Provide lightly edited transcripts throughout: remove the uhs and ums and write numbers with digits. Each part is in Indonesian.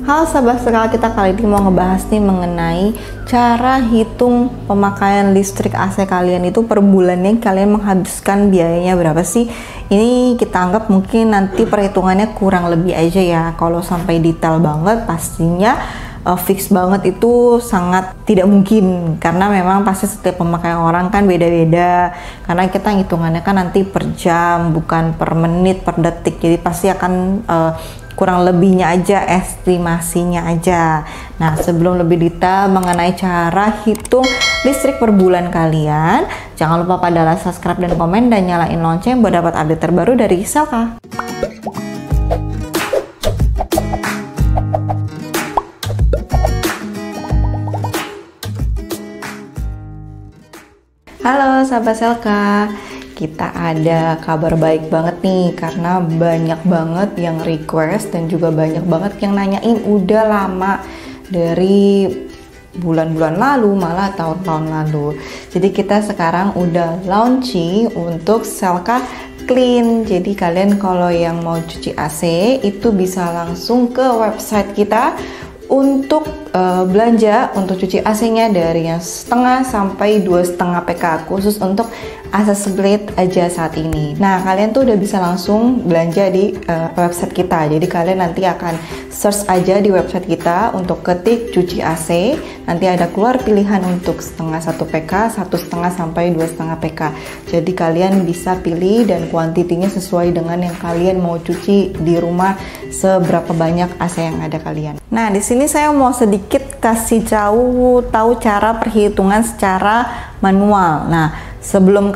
Halo sahabat sekali, kita kali ini mau ngebahas nih mengenai cara hitung pemakaian listrik AC kalian itu per bulannya kalian menghabiskan biayanya berapa sih. Ini kita anggap mungkin nanti perhitungannya kurang lebih aja ya. Kalau sampai detail banget pastinya fix banget itu sangat tidak mungkin, karena memang pasti setiap pemakaian orang kan beda-beda, karena kita hitungannya kan nanti per jam bukan per menit per detik, jadi pasti akan kurang lebihnya aja, estimasinya aja. Nah, sebelum lebih detail mengenai cara hitung listrik per bulan kalian, jangan lupa pada like, subscribe, dan komen, dan nyalain lonceng buat dapat update terbaru dari Selka. Halo sahabat Selka, kita ada kabar baik banget nih, karena banyak banget yang request dan juga banyak banget yang nanyain udah lama dari bulan-bulan lalu, malah tahun-tahun lalu. Jadi kita sekarang udah launching untuk Selka Clean. Jadi kalian kalau yang mau cuci AC itu bisa langsung ke website kita untuk belanja untuk cuci AC-nya dari yang setengah sampai 2,5 PK, khusus untuk AC split aja saat ini. Nah, kalian tuh udah bisa langsung belanja di website kita. Jadi kalian nanti akan search aja di website kita untuk ketik cuci AC. Nanti ada keluar pilihan untuk setengah 1 PK, 1,5 sampai 2,5 PK. Jadi kalian bisa pilih dan kuantitinya sesuai dengan yang kalian mau cuci di rumah, seberapa banyak AC yang ada kalian. Nah, di sini saya mau sedikit kasih tahu cara perhitungan secara manual. Nah, sebelum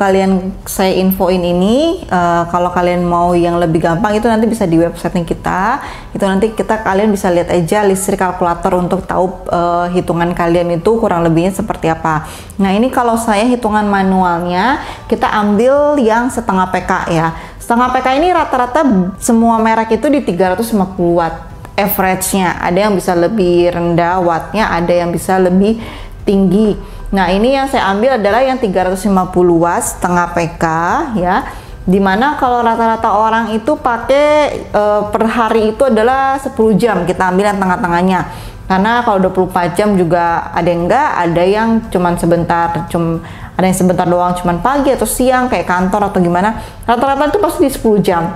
saya infoin ini, kalau kalian mau yang lebih gampang itu nanti bisa di website kita. Itu nanti kalian bisa lihat aja listrik kalkulator untuk tahu hitungan kalian itu kurang lebihnya seperti apa. Nah, ini kalau saya hitungan manualnya, kita ambil yang setengah PK ya. Setengah PK ini rata-rata semua merek itu di 350 watt average-nya. Ada yang bisa lebih rendah wattnya, ada yang bisa lebih tinggi. Nah, ini yang saya ambil adalah yang 350 watt setengah PK ya. Dimana kalau rata-rata orang itu pakai per hari itu adalah 10 jam, kita ambil yang tengah-tengahnya. Karena kalau 24 jam juga ada yang enggak, ada yang cuman sebentar, ada yang sebentar doang, cuman pagi atau siang kayak kantor atau gimana. Rata-rata itu pasti di 10 jam.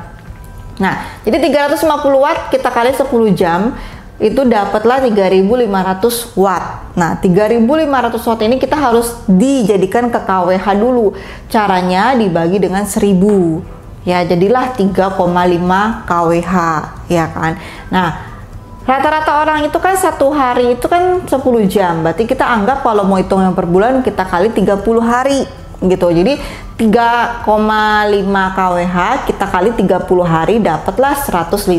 Nah, jadi 350 watt kita kali 10 jam itu dapatlah 3.500 watt. Nah, 3.500 watt ini kita harus dijadikan ke kWh dulu. Caranya dibagi dengan 1000. Ya, jadilah 3,5 kWh, ya kan. Nah, rata-rata orang itu kan satu hari itu kan 10 jam. Berarti kita anggap kalau mau hitung yang per bulan kita kali 30 hari gitu. Jadi 3,5 kWh kita kali 30 hari dapatlah 105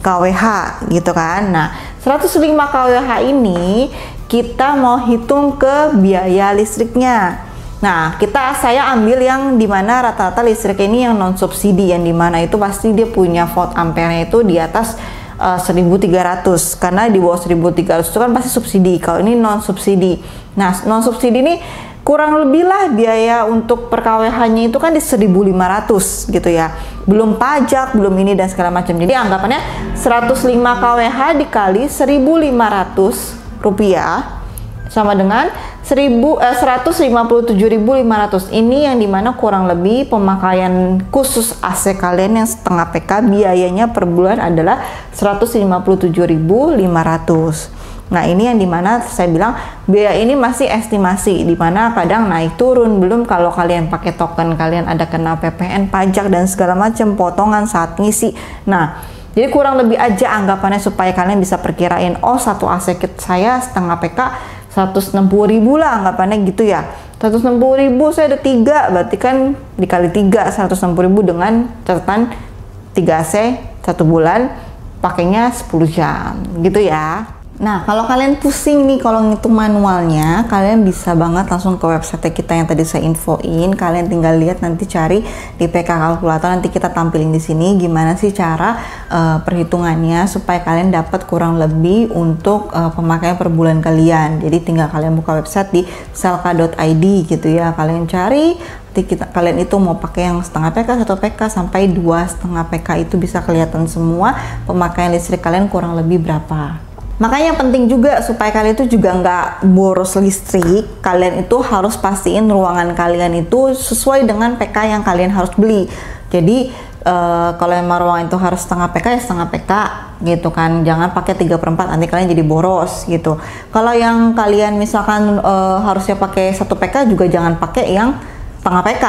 kWh gitu kan. Nah, 105 kWh ini kita mau hitung ke biaya listriknya. Nah, saya ambil yang dimana rata-rata listrik ini yang non subsidi, yang dimana itu pasti dia punya volt ampere itu di atas 1.300, karena di bawah 1.300 itu kan pasti subsidi. Kalau ini non subsidi. Nah, non subsidi ini kurang lebih lah biaya untuk per kWh-nya itu kan di 1.500 gitu ya. Belum pajak, belum ini dan segala macam. Jadi anggapannya 105 kWh dikali 1.500 rupiah sama dengan 157.500. Ini yang dimana kurang lebih pemakaian khusus AC kalian yang setengah PK biayanya per bulan adalah 157.500. Nah, ini yang dimana saya bilang biaya ini masih estimasi, dimana kadang naik turun, belum kalau kalian pakai token kalian ada kena PPN, pajak dan segala macam, potongan saat ngisi. Nah, jadi kurang lebih aja anggapannya supaya kalian bisa perkirain, oh satu AC kit saya setengah PK 160.000 lah anggapannya gitu ya. 160.000 saya ada 3, berarti kan dikali 3 160.000 dengan catatan 3 AC 1 bulan pakainya 10 jam gitu ya. Nah, kalau kalian pusing nih kalau ngitung manualnya, kalian bisa banget langsung ke website kita yang tadi saya infoin. Kalian tinggal lihat, nanti cari di PK kalkulator, nanti kita tampilin di sini gimana sih cara perhitungannya supaya kalian dapat kurang lebih untuk pemakaian per bulan kalian. Jadi tinggal kalian buka website di selka.id gitu ya. Kalian cari, kalian itu mau pakai yang setengah PK, 1 PK sampai 2,5 PK, itu bisa kelihatan semua pemakaian listrik kalian kurang lebih berapa. Makanya penting juga supaya kalian itu juga nggak boros listrik, kalian itu harus pastiin ruangan kalian itu sesuai dengan PK yang kalian harus beli. Jadi kalau emang ruangan itu harus setengah PK ya setengah PK gitu kan, jangan pakai 3/4 nanti kalian jadi boros gitu. Kalau yang kalian misalkan harusnya pakai 1 PK juga jangan pakai yang setengah PK,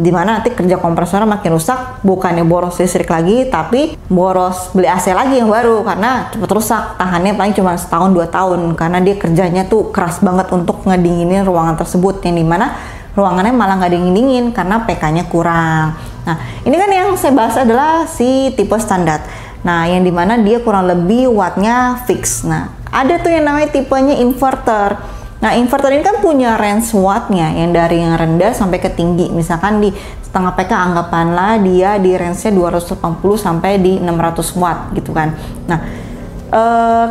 dimana nanti kerja kompresornya makin rusak, bukannya boros listrik lagi tapi boros beli AC lagi yang baru karena cepet rusak, tahannya paling cuma setahun 2 tahun karena dia kerjanya tuh keras banget untuk ngedinginin ruangan tersebut, yang dimana ruangannya malah nggak dingin-dingin karena PK-nya kurang. Nah ini kan yang saya bahas adalah si tipe standar, nah yang dimana dia kurang lebih wattnya fix. Nah ada tuh yang namanya tipenya inverter. Nah, inverter ini kan punya range wattnya yang dari yang rendah sampai ke tinggi. Misalkan di setengah PK anggapanlah dia di range-nya 280 sampai di 600 watt gitu kan. Nah,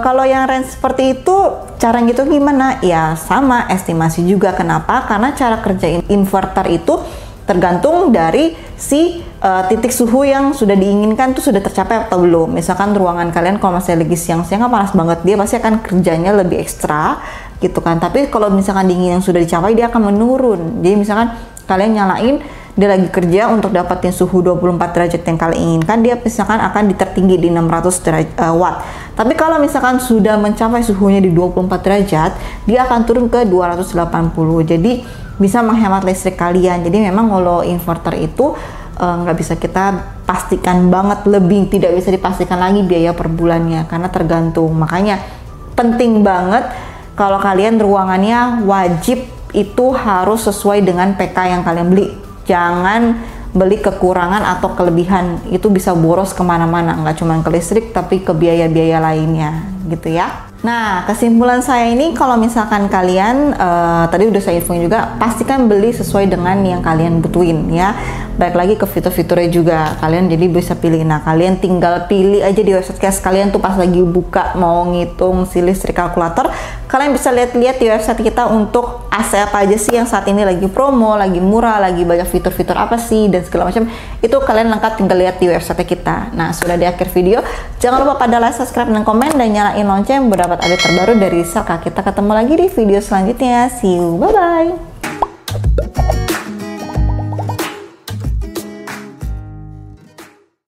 kalau yang range seperti itu cara gitu gimana? Ya sama estimasi juga. Kenapa? Karena cara kerja inverter itu tergantung dari si titik suhu yang sudah diinginkan tuh sudah tercapai atau belum. Misalkan ruangan kalian kalau masih lagi siang-siang kan panas banget, dia pasti akan kerjanya lebih ekstra gitu kan. Tapi kalau misalkan dingin yang sudah dicapai dia akan menurun. Jadi misalkan kalian nyalain dia lagi kerja untuk dapatin suhu 24 derajat yang kalian inginkan, dia misalkan akan tertinggi di 600 watt. Tapi kalau misalkan sudah mencapai suhunya di 24 derajat, dia akan turun ke 280. Jadi bisa menghemat listrik kalian. Jadi memang kalau inverter itu nggak bisa kita pastikan banget, lebih tidak bisa dipastikan lagi biaya per bulannya karena tergantung. Makanya penting banget kalau kalian ruangannya wajib itu harus sesuai dengan PK yang kalian beli. Jangan beli kekurangan atau kelebihan, itu bisa boros kemana-mana, nggak cuma ke listrik tapi ke biaya-biaya lainnya gitu ya. Nah kesimpulan saya ini kalau misalkan kalian tadi udah saya infoin juga, pastikan beli sesuai dengan yang kalian butuhin ya. Baik lagi ke fitur-fiturnya juga kalian jadi bisa pilih. Nah kalian tinggal pilih aja di website cash kalian tuh pas lagi buka mau ngitung si listrik kalkulator, kalian bisa lihat-lihat di website kita untuk AC apa aja sih yang saat ini lagi promo, lagi murah, lagi banyak fitur-fitur apa sih dan segala macam. Itu kalian lengkap tinggal lihat di website kita. Nah sudah di akhir video, jangan lupa pada like, subscribe, dan komen, dan nyalain lonceng buat dapat update terbaru dari Selka. Kita ketemu lagi di video selanjutnya. See you, bye bye.